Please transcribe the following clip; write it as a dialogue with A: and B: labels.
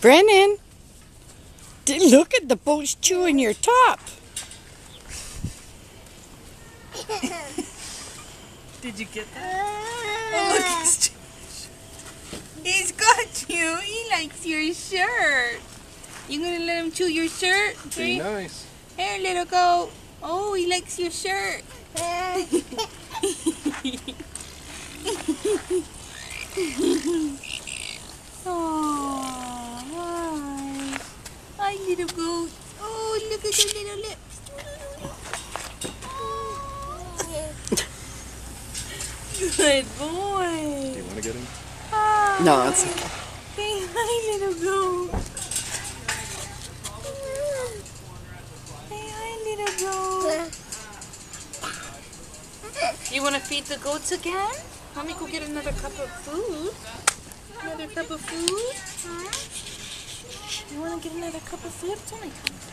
A: Brennan, look at the boat's chewing your top.
B: Did you get that? Oh, look, he's got you. He likes your shirt. You gonna let him chew your shirt?
C: Be nice.
B: Here, little goat. Oh, he likes your shirt. Oh, hi. Hi, little goat. Oh, look at the little lips. Good boy.
C: Do you want to get him?
B: Hi.
A: No, it's okay.
B: Say hi, little goat. Say hi, little goat. You want to feed the goats again? Mommy, go get another cup of food. Another cup of food? Huh? You want to get another cup of food? It's only time for